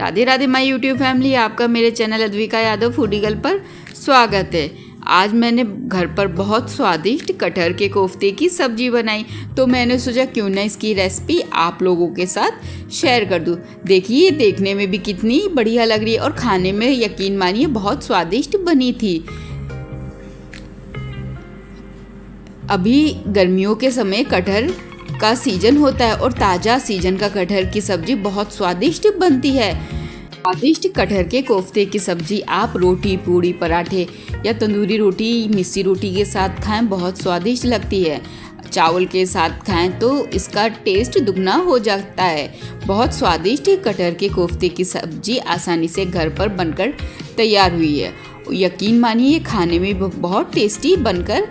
Radhe Radhe my YouTube family, आपका मेरे channel Advika Yadav foodie girl पर स्वागत है। आज मैंने घर पर बहुत स्वादिष्ट कटहर के कोफ्ते की सब्जी बनाई, तो मैंने सोचा क्यों ना इसकी रेसिपी आप लोगों के साथ शेयर कर दूं। देखिए देखने में भी कितनी बढ़िया लग रही है और खाने में यकीन मानिए बहुत स्वादिष्ट बनी थी। अभी गर्मियों के समय कटहर का सीजन होता है और ताज़ा सीजन का कटहर की सब्जी बहुत स्वादिष्ट बनती है। स्वादिष्ट कटहर के कोफ्ते की सब्जी आप रोटी, पूड़ी, पराठे या तंदूरी रोटी, मिस्सी रोटी के साथ खाएं, बहुत स्वादिष्ट लगती है। चावल के साथ खाएं तो इसका टेस्ट दुगना हो जाता है। बहुत स्वादिष्ट कटहर के कोफ्ते की सब्जी आसानी से घर पर बनकर तैयार हुई है। यकीन मानिए खाने में बहुत टेस्टी बनकर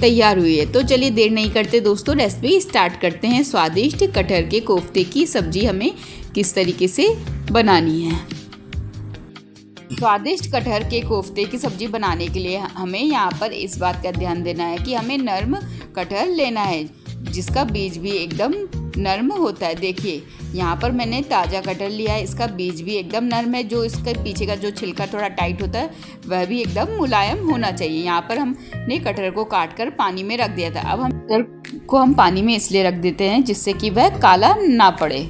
तैयार हुई है। तो चलिए देर नहीं करते दोस्तों, रेसिपी स्टार्ट करते हैं। स्वादिष्ट कटहर के कोफ्ते की सब्जी हमें किस तरीके से बनानी है। स्वादिष्ट कटहर के कोफ्ते की सब्जी बनाने के लिए हमें यहाँ पर इस बात का ध्यान देना है कि हमें नर्म कटहर लेना है, जिसका बीज भी एकदम नर्म होता है। देखिए यहाँ पर मैंने ताज़ा कटहर लिया है, इसका बीज भी एकदम नर्म है। जो इसके पीछे का जो छिलका थोड़ा टाइट होता है वह भी एकदम मुलायम होना चाहिए। यहाँ पर हमने कटहर को काट कर पानी में रख दिया था। अब हम कटहर को पानी में इसलिए रख देते हैं जिससे कि वह काला ना पड़े।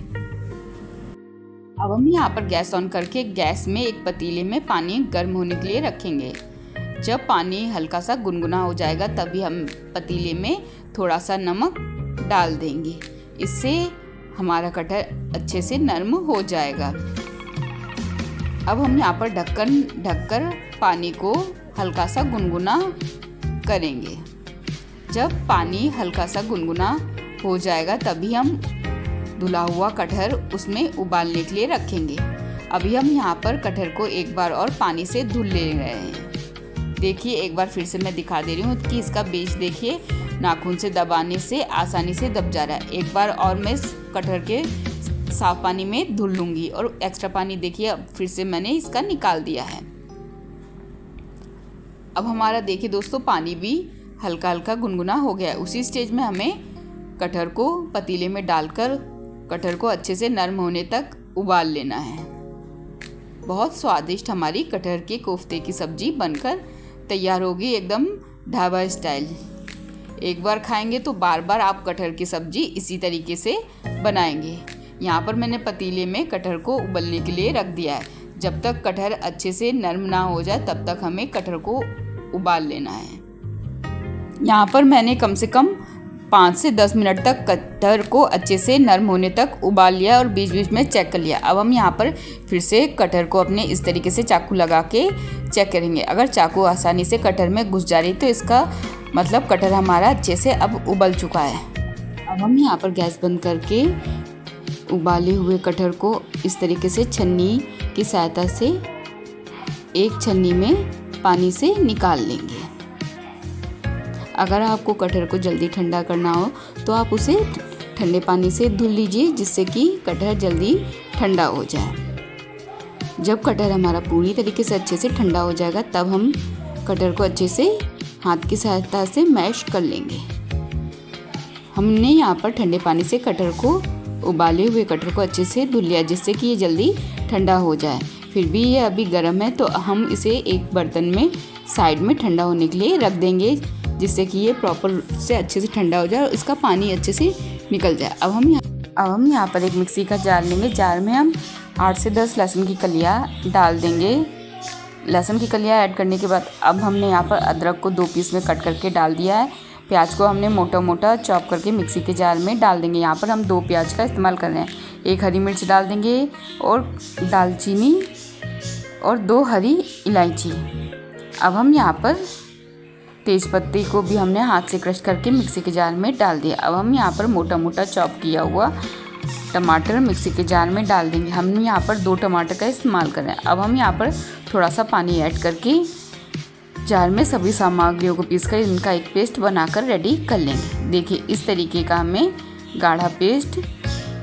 अब हम यहाँ पर गैस ऑन करके गैस में एक पतीले में पानी गर्म होने के लिए रखेंगे। जब पानी हल्का सा गुनगुना हो जाएगा तभी हम पतीले में थोड़ा सा नमक डाल देंगे। इससे हमारा कटहर अच्छे से नरम हो जाएगा। अब हम यहाँ पर ढककर पानी को हल्का सा गुनगुना करेंगे। जब पानी हल्का सा गुनगुना हो जाएगा तभी हम धुला हुआ कटहर उसमें उबालने के लिए रखेंगे। अभी हम यहाँ पर कटहर को एक बार और पानी से धुल ले रहे हैं। देखिए एक बार फिर से मैं दिखा दे रही हूँ कि इसका बीज देखिए नाखून से दबाने से आसानी से दब जा रहा है। एक बार और मैं कटहर के साफ पानी में धुल लूँगी और एक्स्ट्रा पानी देखिए अब फिर से मैंने इसका निकाल दिया है। अब हमारा देखिए दोस्तों पानी भी हल्का हल्का गुनगुना हो गया है। उसी स्टेज में हमें कटहर को पतीले में डालकर कटहर को अच्छे से नरम होने तक उबाल लेना है। बहुत स्वादिष्ट हमारी कटहर के कोफ्ते की सब्जी बनकर तैयार होगी, एकदम ढाबा स्टाइल। एक बार खाएंगे तो बार बार आप कटहर की सब्जी इसी तरीके से बनाएंगे। यहाँ पर मैंने पतीले में कटहर को उबलने के लिए रख दिया है। जब तक कटहर अच्छे से नरम ना हो जाए तब तक हमें कटहर को उबाल लेना है। यहाँ पर मैंने कम से कम 5 से 10 मिनट तक कटहर को अच्छे से नरम होने तक उबाल लिया और बीच बीच में चेक कर लिया। अब हम यहाँ पर फिर से कटहर को अपने इस तरीके से चाकू लगा के चेक करेंगे। अगर चाकू आसानी से कटहर में घुस जा रही तो इसका मतलब कटहर हमारा अच्छे से अब उबल चुका है। अब हम यहाँ पर गैस बंद करके उबाले हुए कटहर को इस तरीके से छन्नी की सहायता से एक छन्नी में पानी से निकाल लेंगे। अगर आपको कटहर को जल्दी ठंडा करना हो तो आप उसे ठंडे पानी से धुल लीजिए, जिससे कि कटहर जल्दी ठंडा हो जाए। जब कटहर हमारा पूरी तरीके से अच्छे से ठंडा हो जाएगा तब हम कटहर को अच्छे से हाथ की सहायता से मैश कर लेंगे। हमने यहाँ पर ठंडे पानी से कटहर को उबाले हुए कटहर को अच्छे से धुल लिया, जिससे कि ये जल्दी ठंडा हो जाए। फिर भी ये अभी गर्म है तो हम इसे एक बर्तन में साइड में ठंडा होने के लिए रख देंगे, जिससे कि ये प्रॉपर से अच्छे से ठंडा हो जाए और इसका पानी अच्छे से निकल जाए। अब हम यहाँ पर एक मिक्सी का जार लेंगे। जार में हम 8 से 10 लहसुन की कलियाँ डाल देंगे। लहसुन की कलियाँ ऐड करने के बाद अब हमने यहाँ पर अदरक को 2 पीस में कट करके डाल दिया है। प्याज को हमने मोटा मोटा चॉप करके मिक्सी के जार में डाल देंगे। यहाँ पर हम 2 प्याज का इस्तेमाल कर रहे हैं। 1 हरी मिर्च डाल देंगे और दालचीनी और 2 हरी इलायची। अब हम यहाँ पर तेज़पत्ती को भी हमने हाथ से क्रश करके मिक्सी के जार में डाल दिया। अब हम यहाँ पर मोटा मोटा चॉप किया हुआ टमाटर मिक्सी के जार में डाल देंगे। हमने यहाँ पर 2 टमाटर का इस्तेमाल कर रहे हैं। अब हम यहाँ पर थोड़ा सा पानी ऐड करके जार में सभी सामग्रियों को पीसकर इनका एक पेस्ट बनाकर रेडी कर लेंगे। देखिए इस तरीके का हमें गाढ़ा पेस्ट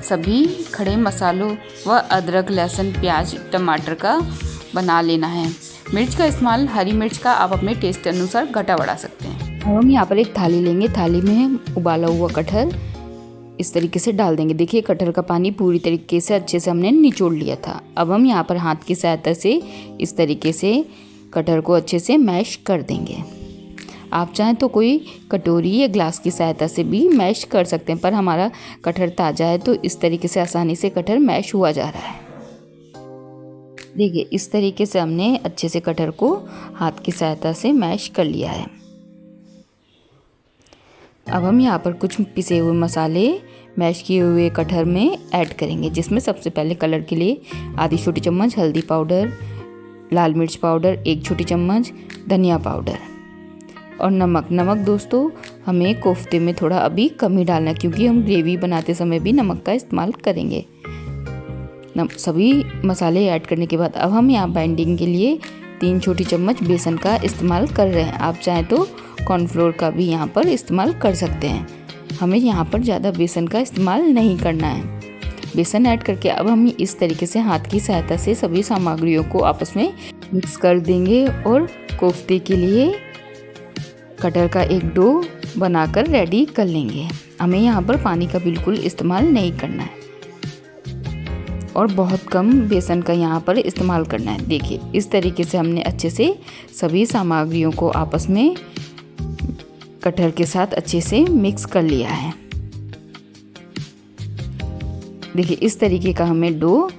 सभी खड़े मसालों व अदरक, लहसुन, प्याज, टमाटर का बना लेना है। मिर्च का इस्तेमाल हरी मिर्च का आप अपने टेस्ट अनुसार घटा बढ़ा सकते हैं। अब हम यहाँ पर एक थाली लेंगे। थाली में उबाला हुआ कटहर इस तरीके से डाल देंगे। देखिए कटहल का पानी पूरी तरीके से अच्छे से हमने निचोड़ लिया था। अब हम यहाँ पर हाथ की सहायता से इस तरीके से कटहल को अच्छे से मैश कर देंगे। आप चाहें तो कोई कटोरी या ग्लास की सहायता से भी मैश कर सकते हैं, पर हमारा कटहल ताज़ा है तो इस तरीके से आसानी से कटहल मैश हुआ जा रहा है। देखिए इस तरीके से हमने अच्छे से कटहल को हाथ की सहायता से मैश कर लिया है। अब हम यहाँ पर कुछ पिसे हुए मसाले मैश किए हुए कटहल में ऐड करेंगे, जिसमें सबसे पहले कलर के लिए आधी छोटी चम्मच हल्दी पाउडर, लाल मिर्च पाउडर 1 छोटी चम्मच, धनिया पाउडर और नमक दोस्तों हमें कोफ्ते में थोड़ा अभी कम ही डालना है, क्योंकि हम ग्रेवी बनाते समय भी नमक का इस्तेमाल करेंगे। सभी मसाले ऐड करने के बाद अब हम यहाँ बाइंडिंग के लिए 3 छोटी चम्मच बेसन का इस्तेमाल कर रहे हैं। आप चाहें तो कॉर्नफ्लोर का भी यहाँ पर इस्तेमाल कर सकते हैं। हमें यहाँ पर ज़्यादा बेसन का इस्तेमाल नहीं करना है। बेसन ऐड करके अब हम इस तरीके से हाथ की सहायता से सभी सामग्रियों को आपस में मिक्स कर देंगे और कोफ्ते के लिए कटहल का एक डो बनाकर रेडी कर लेंगे। हमें यहाँ पर पानी का बिल्कुल इस्तेमाल नहीं करना है और बहुत कम बेसन का यहाँ पर इस्तेमाल करना है। देखिए इस तरीके से हमने अच्छे से सभी सामग्रियों को आपस में कटहल के साथ अच्छे से मिक्स कर लिया है। देखिए इस तरीके का हमें डो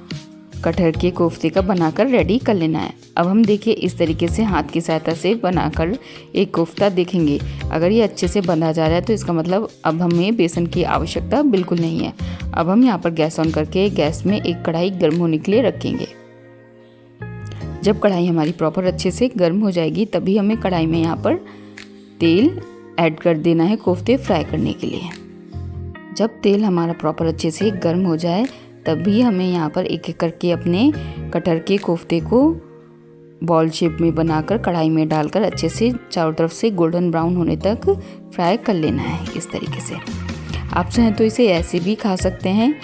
कटहल के कोफ्ते का बनाकर रेडी कर लेना है। अब हम देखिए इस तरीके से हाथ की सहायता से बनाकर एक कोफ्ता देखेंगे। अगर ये अच्छे से बंधा जा रहा है तो इसका मतलब अब हमें बेसन की आवश्यकता बिल्कुल नहीं है। अब हम यहाँ पर गैस ऑन करके गैस में एक कढ़ाई गर्म होने के लिए रखेंगे। जब कढ़ाई हमारी प्रॉपर अच्छे से गर्म हो जाएगी तभी हमें कढ़ाई में यहाँ पर तेल ऐड कर देना है कोफ्ते फ्राई करने के लिए। जब तेल हमारा प्रॉपर अच्छे से गर्म हो जाए तभी हमें यहाँ पर एक एक करके अपने कटहल के कोफ्ते को बॉल शेप में बनाकर कढ़ाई में डालकर अच्छे से चारों तरफ से गोल्डन ब्राउन होने तक फ्राई कर लेना है। इस तरीके से आप चाहें तो इसे ऐसे भी खा सकते हैं,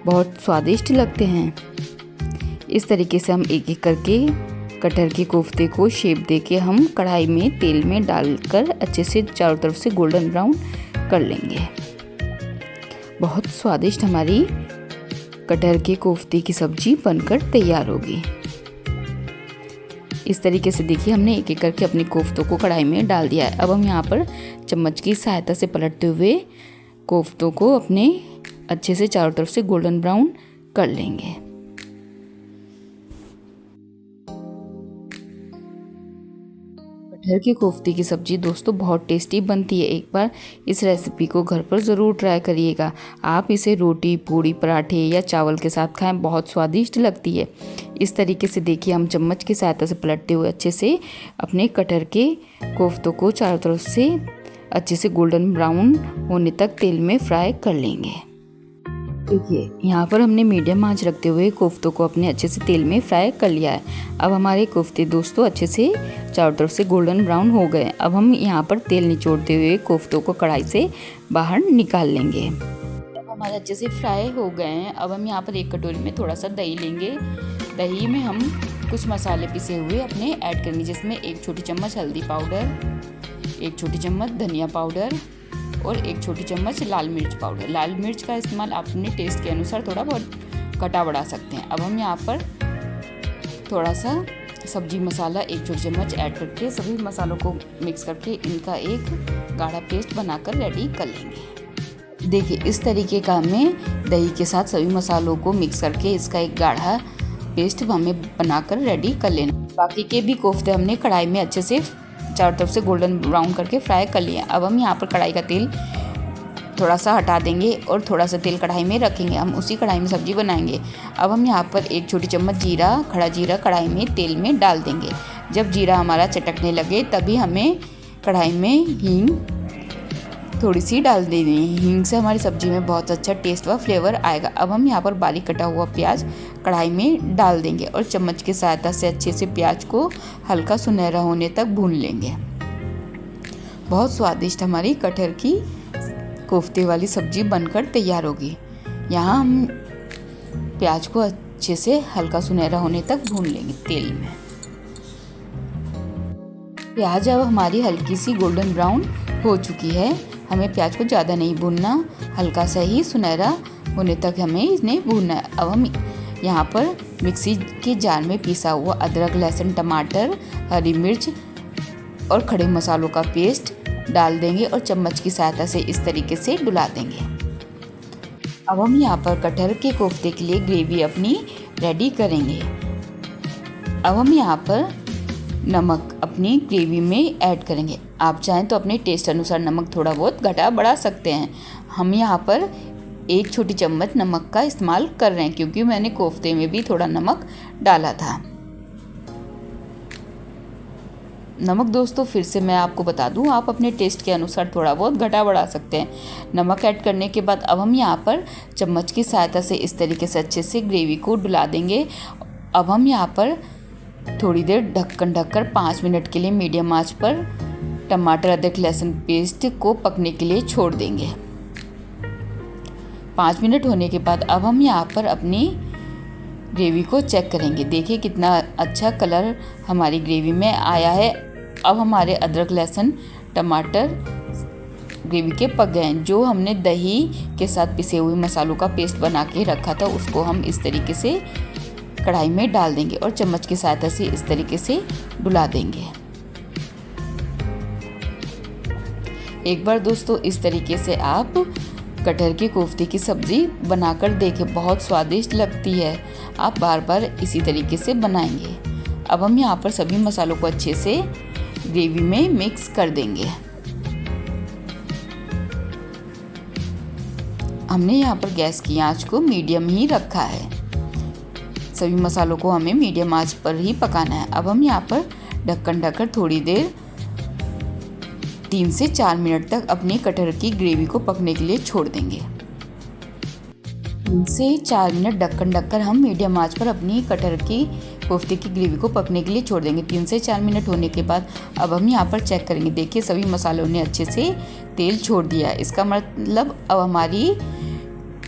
बहुत स्वादिष्ट लगते हैं। इस तरीके से हम एक एक करके कटहल के कोफ्ते को शेप देके हम कढ़ाई में तेल में डालकर अच्छे से चारों तरफ से गोल्डन ब्राउन कर लेंगे। बहुत स्वादिष्ट हमारी कटहल के कोफ्ते की सब्जी बनकर तैयार होगी। इस तरीके से देखिए हमने एक एक करके अपने कोफ्तों को कढ़ाई में डाल दिया है। अब हम यहाँ पर चम्मच की सहायता से पलटते हुए कोफ्तों को अपने अच्छे से चारों तरफ से गोल्डन ब्राउन कर लेंगे। कटहल के कोफ्ते की सब्ज़ी दोस्तों बहुत टेस्टी बनती है। एक बार इस रेसिपी को घर पर ज़रूर ट्राई करिएगा। आप इसे रोटी, पूड़ी, पराठे या चावल के साथ खाएं, बहुत स्वादिष्ट लगती है। इस तरीके से देखिए हम चम्मच की सहायता से पलटते हुए अच्छे से अपने कटहल के कोफ्तों को चारों तरफ से अच्छे से गोल्डन ब्राउन होने तक तेल में फ्राई कर लेंगे। देखिए यहाँ पर हमने मीडियम आंच रखते हुए कोफ्तों को अपने अच्छे से तेल में फ्राई कर लिया है। अब हमारे कोफ्ते दोस्तों अच्छे से चारों तरफ से गोल्डन ब्राउन हो गए। अब हम यहाँ पर तेल निचोड़ते हुए कोफ्तों को कढ़ाई से बाहर निकाल लेंगे। अब हमारे अच्छे से फ्राई हो गए हैं। अब हम यहाँ पर एक कटोरी में थोड़ा सा दही लेंगे। दही में हम कुछ मसाले पिसे हुए अपने ऐड करेंगे, जिसमें 1 छोटी चम्मच हल्दी पाउडर, 1 छोटी चम्मच धनिया पाउडर और 1 छोटी चम्मच लाल मिर्च पाउडर। लाल मिर्च का इस्तेमाल आप अपने टेस्ट के अनुसार थोड़ा बहुत कटा बढ़ा सकते हैं। अब हम यहाँ पर थोड़ा सा सब्जी मसाला 1 छोटी चम्मच ऐड करके सभी मसालों को मिक्स करके इनका एक गाढ़ा पेस्ट बनाकर रेडी कर लेंगे। देखिए इस तरीके का हमें दही के साथ सभी मसालों को मिक्स करके इसका एक गाढ़ा पेस्ट हमें बनाकर रेडी कर लेना। बाकी के भी कोफ्ते हमने कढ़ाई में अच्छे से चारों तरफ से गोल्डन ब्राउन करके फ्राई कर लिया। अब हम यहाँ पर कढ़ाई का तेल थोड़ा सा हटा देंगे और थोड़ा सा तेल कढ़ाई में रखेंगे। हम उसी कढ़ाई में सब्जी बनाएंगे। अब हम यहाँ पर 1 छोटी चम्मच जीरा, खड़ा जीरा कढ़ाई में तेल में डाल देंगे। जब जीरा हमारा चटकने लगे तभी हमें कढ़ाई में हींग थोड़ी सी डाल देनी है। हींग से हमारी सब्जी में बहुत अच्छा टेस्ट व फ्लेवर आएगा। अब हम यहाँ पर बारीक कटा हुआ प्याज कढ़ाई में डाल देंगे और चम्मच की सहायता से अच्छे से प्याज को हल्का सुनहरा होने तक भून लेंगे। बहुत स्वादिष्ट हमारी कटहल की कोफ्ते वाली सब्जी बनकर तैयार होगी। यहाँ हम प्याज को अच्छे से हल्का सुनहरा होने तक भून लेंगे तेल में। प्याज अब हमारी हल्की सी गोल्डन ब्राउन हो चुकी है। हमें प्याज को ज़्यादा नहीं भूनना, हल्का सा ही सुनहरा होने तक हमें इन्हें भूनना है। अब हम यहाँ पर मिक्सी के जार में पिसा हुआ अदरक, लहसुन, टमाटर, हरी मिर्च और खड़े मसालों का पेस्ट डाल देंगे और चम्मच की सहायता से इस तरीके से डुला देंगे। अब हम यहाँ पर कटहल के कोफ्ते के लिए ग्रेवी अपनी रेडी करेंगे। अब हम यहाँ पर नमक अपनी ग्रेवी में ऐड करेंगे। आप चाहें तो अपने टेस्ट अनुसार नमक थोड़ा बहुत घटा बढ़ा सकते हैं। हम यहाँ पर 1 छोटी चम्मच नमक का इस्तेमाल कर रहे हैं क्योंकि मैंने कोफ्ते में भी थोड़ा नमक डाला था। नमक दोस्तों फिर से मैं आपको बता दूं, आप अपने टेस्ट के अनुसार थोड़ा बहुत घटा बढ़ा सकते हैं। नमक ऐड करने के बाद अब हम यहाँ पर चम्मच की सहायता से इस तरीके से अच्छे से ग्रेवी को डुला देंगे। अब हम यहाँ पर थोड़ी देर ढक्कन ढककर 5 मिनट के लिए मीडियम आंच पर टमाटर, अदरक, लहसुन पेस्ट को पकने के लिए छोड़ देंगे। 5 मिनट होने के बाद अब हम यहाँ पर अपनी ग्रेवी को चेक करेंगे। देखिए कितना अच्छा कलर हमारी ग्रेवी में आया है। अब हमारे अदरक, लहसुन, टमाटर ग्रेवी के पक गए हैं। जो हमने दही के साथ पिसे हुए मसालों का पेस्ट बना के रखा था उसको हम इस तरीके से कढ़ाई में डाल देंगे और चम्मच की सहायता से इस तरीके से डुला देंगे। एक बार दोस्तों इस तरीके से आप कटहल के कोफ्ते की सब्ज़ी बनाकर देखें, बहुत स्वादिष्ट लगती है। आप बार बार इसी तरीके से बनाएंगे। अब हम यहाँ पर सभी मसालों को अच्छे से ग्रेवी में मिक्स कर देंगे। हमने यहाँ पर गैस की आंच को मीडियम ही रखा है। सभी मसालों को हमें मीडियम आंच पर ही पकाना है। अब हम यहाँ पर ढक्कन ढककर थोड़ी देर 3 से 4 मिनट तक अपनी कटहल की ग्रेवी को पकने के लिए छोड़ देंगे। 3 से 4 मिनट ढक्कन ढककर हम मीडियम आंच पर अपनी कटहल की कोफ्ते की ग्रेवी को पकने के लिए छोड़ देंगे। 3 से 4 मिनट होने के बाद अब हम यहाँ पर चेक करेंगे। देखिए सभी मसालों ने अच्छे से तेल छोड़ दिया है। इसका मतलब अब हमारी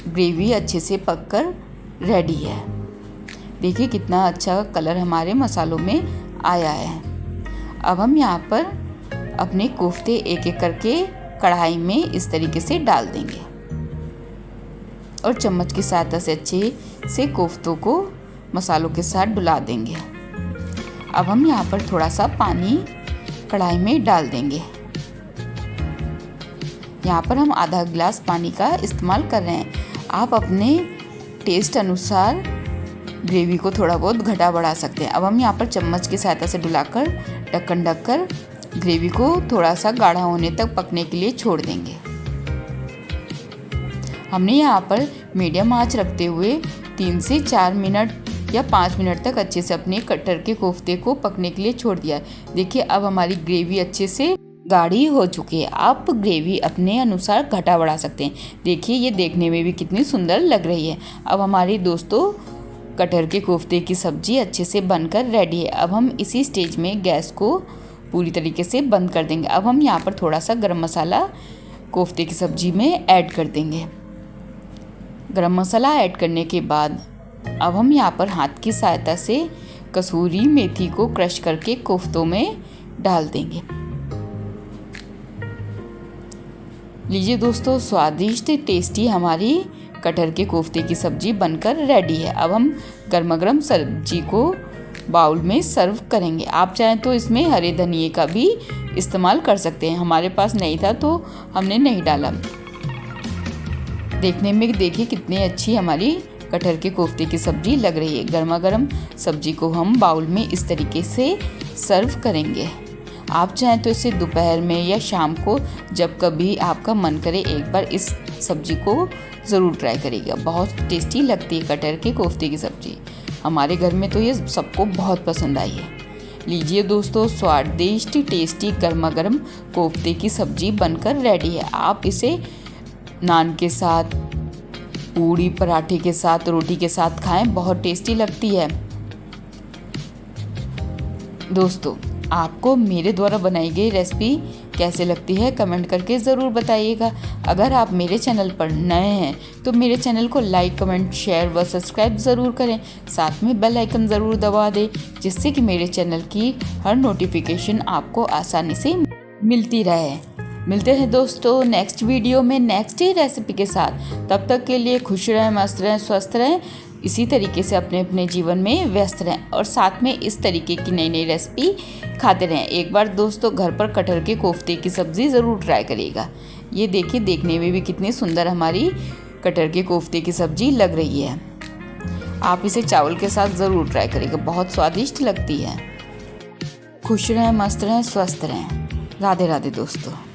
ग्रेवी अच्छे से पककर रेडी है। देखिए कितना अच्छा कलर हमारे मसालों में आया है। अब हम यहाँ पर अपने कोफ्ते एक एक करके कढ़ाई में इस तरीके से डाल देंगे और चम्मच की सहायता से अच्छे से कोफ्तों को मसालों के साथ डुला देंगे। अब हम यहाँ पर थोड़ा सा पानी कढ़ाई में डाल देंगे। यहाँ पर हम आधा गिलास पानी का इस्तेमाल कर रहे हैं। आप अपने टेस्ट अनुसार ग्रेवी को थोड़ा बहुत घटा बढ़ा सकते हैं। अब हम यहाँ पर चम्मच की सहायता से डुलाकर ढक्कन ढककर ग्रेवी को थोड़ा सा गाढ़ा होने तक पकने के लिए छोड़ देंगे। हमने यहाँ पर मीडियम आंच रखते हुए 3 से 4 मिनट या 5 मिनट तक अच्छे से अपने कटहल के कोफ्ते को पकने के लिए छोड़ दिया है। देखिए अब हमारी ग्रेवी अच्छे से गाढ़ी हो चुकी है। आप ग्रेवी अपने अनुसार घटा बढ़ा सकते हैं। देखिए ये देखने में भी कितनी सुंदर लग रही है। अब हमारी दोस्तों कटहल के कोफ्ते की सब्जी अच्छे से बनकर रेडी है। अब हम इसी स्टेज में गैस को पूरी तरीके से बंद कर देंगे। अब हम यहाँ पर थोड़ा सा गरम मसाला कोफ्ते की सब्जी में ऐड कर देंगे। गरम मसाला ऐड करने के बाद अब हम यहाँ पर हाथ की सहायता से कसूरी मेथी को क्रश करके कोफ्तों में डाल देंगे। लीजिए दोस्तों स्वादिष्ट टेस्टी हमारी कटहल के कोफ्ते की सब्जी बनकर रेडी है। अब हम गर्मा गर्म सब्जी को बाउल में सर्व करेंगे। आप चाहें तो इसमें हरे धनिए का भी इस्तेमाल कर सकते हैं। हमारे पास नहीं था तो हमने नहीं डाला। देखने में देखिए कितनी अच्छी हमारी कटहल के कोफ्ते की सब्जी लग रही है। गर्मा गर्म सब्जी को हम बाउल में इस तरीके से सर्व करेंगे। आप चाहें तो इसे दोपहर में या शाम को जब कभी आपका मन करे एक बार इस सब्जी को ज़रूर ट्राई करिएगा। बहुत टेस्टी लगती है कटहल के कोफ्ते की सब्जी। हमारे घर में तो ये सबको बहुत पसंद आई है। लीजिए दोस्तों स्वादिष्ट टेस्टी गर्मा गर्म कोफ्ते की सब्जी बनकर रेडी है। आप इसे नान के साथ, पूड़ी पराठे के साथ, रोटी के साथ खाएं, बहुत टेस्टी लगती है। दोस्तों आपको मेरे द्वारा बनाई गई रेसिपी कैसे लगती है कमेंट करके ज़रूर बताइएगा। अगर आप मेरे चैनल पर नए हैं तो मेरे चैनल को लाइक, कमेंट, शेयर व सब्सक्राइब ज़रूर करें। साथ में बेल आइकन ज़रूर दबा दें जिससे कि मेरे चैनल की हर नोटिफिकेशन आपको आसानी से मिलती रहे। मिलते हैं दोस्तों नेक्स्ट वीडियो में नेक्स्ट ही रेसिपी के साथ। तब तक के लिए खुश रहें, मस्त रहें, स्वस्थ रहें। इसी तरीके से अपने अपने जीवन में व्यस्त रहें और साथ में इस तरीके की नई नई रेसिपी खाते रहें। एक बार दोस्तों घर पर कटहल के कोफ्ते की सब्ज़ी ज़रूर ट्राई करिएगा। ये देखिए, देखने में भी कितनी सुंदर हमारी कटहल के कोफ्ते की सब्ज़ी लग रही है। आप इसे चावल के साथ ज़रूर ट्राई करिएगा, बहुत स्वादिष्ट लगती है। खुश रहें, मस्त रहें, स्वस्थ रहें। राधे राधे दोस्तों।